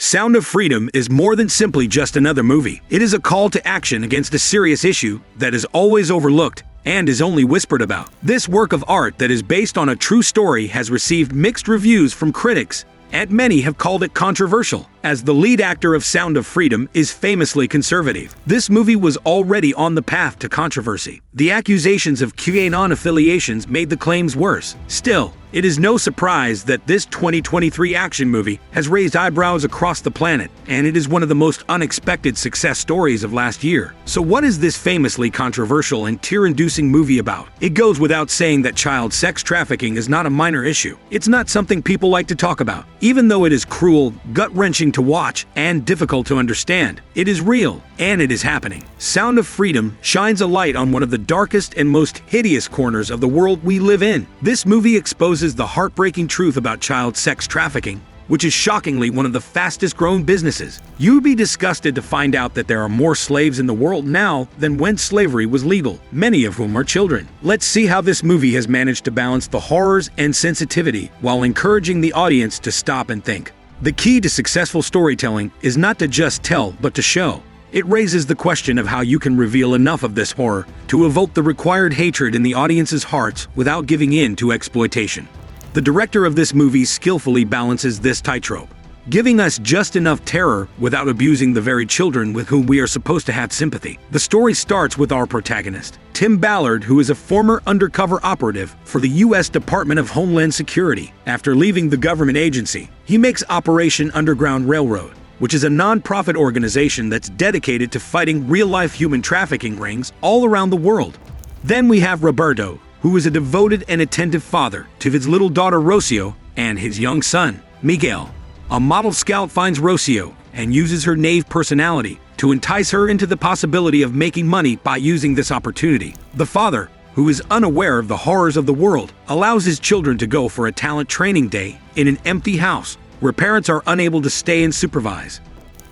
Sound of Freedom is more than simply just another movie. It is a call to action against a serious issue that is always overlooked and is only whispered about. This work of art that is based on a true story has received mixed reviews from critics, and many have called it controversial, as the lead actor of Sound of Freedom is famously conservative. This movie was already on the path to controversy. The accusations of QAnon affiliations made the claims worse. Still, it is no surprise that this 2023 action movie has raised eyebrows across the planet, and it is one of the most unexpected success stories of last year. So what is this famously controversial and tear-inducing movie about? It goes without saying that child sex trafficking is not a minor issue. It's not something people like to talk about. Even though it is cruel, gut-wrenching to watch, and difficult to understand, it is real, and it is happening. Sound of Freedom shines a light on one of the darkest and most hideous corners of the world we live in. This movie exposes the heartbreaking truth about child sex trafficking, which is shockingly one of the fastest-growing businesses. You'd be disgusted to find out that there are more slaves in the world now than when slavery was legal, many of whom are children. Let's see how this movie has managed to balance the horrors and sensitivity while encouraging the audience to stop and think. The key to successful storytelling is not to just tell, but to show. It raises the question of how you can reveal enough of this horror to evoke the required hatred in the audience's hearts without giving in to exploitation. The director of this movie skillfully balances this tightrope, giving us just enough terror without abusing the very children with whom we are supposed to have sympathy. The story starts with our protagonist, Tim Ballard, who is a former undercover operative for the U.S. Department of Homeland Security. After leaving the government agency, he makes Operation Underground Railroad, which is a non-profit organization that's dedicated to fighting real-life human trafficking rings all around the world. Then we have Roberto, who is a devoted and attentive father to his little daughter Rocio and his young son, Miguel. A model scout finds Rocio and uses her naive personality to entice her into the possibility of making money by using this opportunity. The father, who is unaware of the horrors of the world, allows his children to go for a talent training day in an empty house where parents are unable to stay and supervise.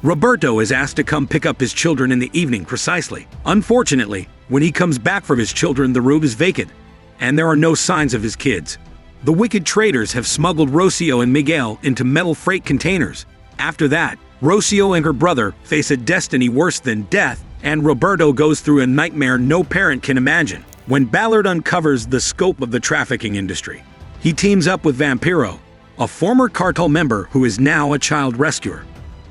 Roberto is asked to come pick up his children in the evening precisely. Unfortunately, when he comes back for his children, the room is vacant, and there are no signs of his kids. The wicked traders have smuggled Rocio and Miguel into metal freight containers. After that, Rocio and her brother face a destiny worse than death, and Roberto goes through a nightmare no parent can imagine. When Ballard uncovers the scope of the trafficking industry, he teams up with Vampiro, a former cartel member who is now a child rescuer.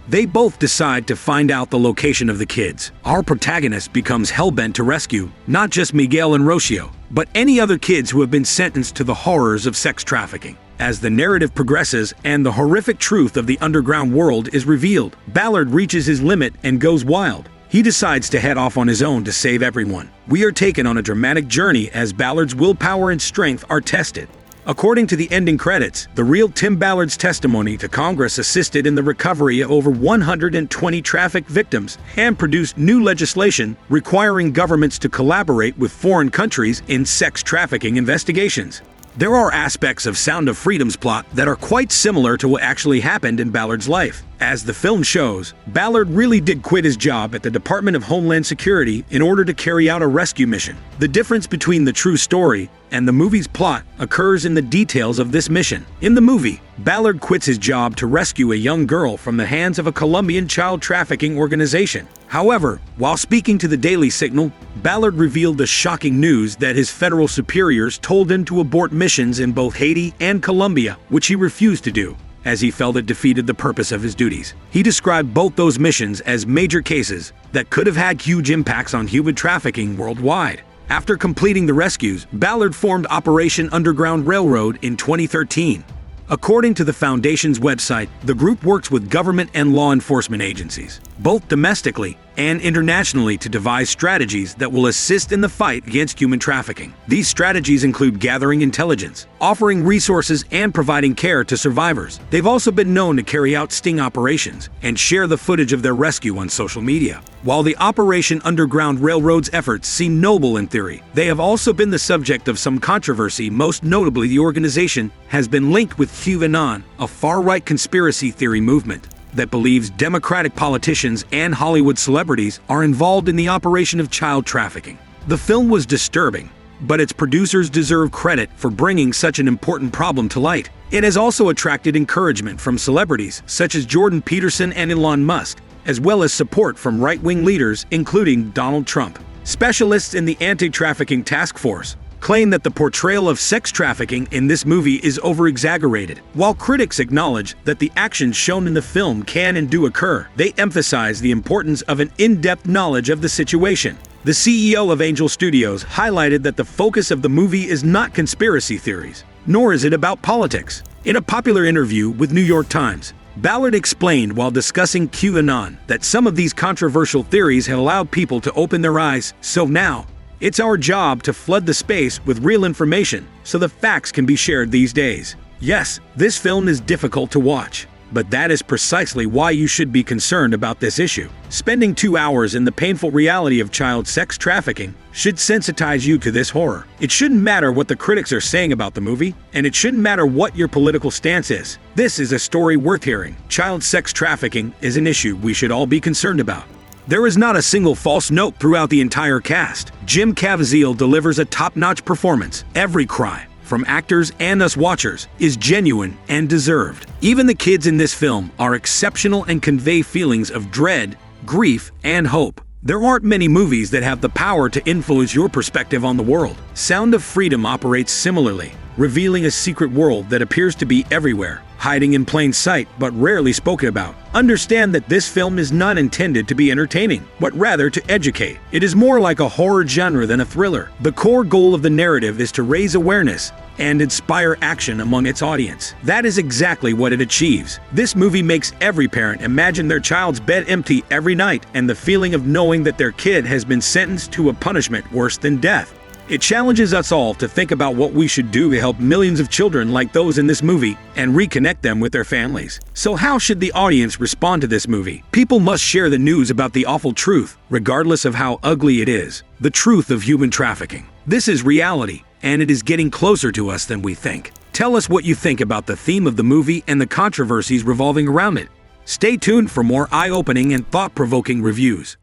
They both decide to find out the location of the kids. Our protagonist becomes hellbent to rescue not just Miguel and Rocio, but any other kids who have been sentenced to the horrors of sex trafficking. As the narrative progresses and the horrific truth of the underground world is revealed, Ballard reaches his limit and goes wild. He decides to head off on his own to save everyone. We are taken on a dramatic journey as Ballard's willpower and strength are tested. According to the ending credits, the real Tim Ballard's testimony to Congress assisted in the recovery of over 120 trafficked victims and produced new legislation requiring governments to collaborate with foreign countries in sex trafficking investigations. There are aspects of Sound of Freedom's plot that are quite similar to what actually happened in Ballard's life. As the film shows, Ballard really did quit his job at the Department of Homeland Security in order to carry out a rescue mission. The difference between the true story and the movie's plot occurs in the details of this mission. In the movie, Ballard quits his job to rescue a young girl from the hands of a Colombian child trafficking organization. However, while speaking to the Daily Signal, Ballard revealed the shocking news that his federal superiors told him to abort missions in both Haiti and Colombia, which he refused to do, as he felt it defeated the purpose of his duties. He described both those missions as major cases that could have had huge impacts on human trafficking worldwide. After completing the rescues, Ballard formed Operation Underground Railroad in 2013. According to the Foundation's website, the group works with government and law enforcement agencies, both domestically and internationally, to devise strategies that will assist in the fight against human trafficking. These strategies include gathering intelligence, offering resources, and providing care to survivors. They've also been known to carry out sting operations and share the footage of their rescue on social media. While the Operation Underground Railroad's efforts seem noble in theory, they have also been the subject of some controversy. Most notably, the organization has been linked with QAnon, a far-right conspiracy theory movement that believes Democratic politicians and Hollywood celebrities are involved in the operation of child trafficking. The film was disturbing, but its producers deserve credit for bringing such an important problem to light. It has also attracted encouragement from celebrities such as Jordan Peterson and Elon Musk, as well as support from right-wing leaders including Donald Trump. Specialists in the Anti-Trafficking Task Force claim that the portrayal of sex trafficking in this movie is over-exaggerated. While critics acknowledge that the actions shown in the film can and do occur, they emphasize the importance of an in-depth knowledge of the situation. The CEO of Angel Studios highlighted that the focus of the movie is not conspiracy theories, nor is it about politics. In a popular interview with New York Times, Ballard explained while discussing QAnon that some of these controversial theories have allowed people to open their eyes, so now, it's our job to flood the space with real information so the facts can be shared these days. Yes, this film is difficult to watch, but that is precisely why you should be concerned about this issue. Spending 2 hours in the painful reality of child sex trafficking should sensitize you to this horror. It shouldn't matter what the critics are saying about the movie, and it shouldn't matter what your political stance is. This is a story worth hearing. Child sex trafficking is an issue we should all be concerned about. There is not a single false note throughout the entire cast. Jim Caviezel delivers a top-notch performance. Every cry, from actors and us watchers, is genuine and deserved. Even the kids in this film are exceptional and convey feelings of dread, grief, and hope. There aren't many movies that have the power to influence your perspective on the world. Sound of Freedom operates similarly, revealing a secret world that appears to be everywhere, hiding in plain sight but rarely spoken about. Understand that this film is not intended to be entertaining, but rather to educate. It is more like a horror genre than a thriller. The core goal of the narrative is to raise awareness and inspire action among its audience. That is exactly what it achieves. This movie makes every parent imagine their child's bed empty every night and the feeling of knowing that their kid has been sentenced to a punishment worse than death. It challenges us all to think about what we should do to help millions of children like those in this movie and reconnect them with their families. So how should the audience respond to this movie? People must share the news about the awful truth, regardless of how ugly it is. The truth of human trafficking. This is reality, and it is getting closer to us than we think. Tell us what you think about the theme of the movie and the controversies revolving around it. Stay tuned for more eye-opening and thought-provoking reviews.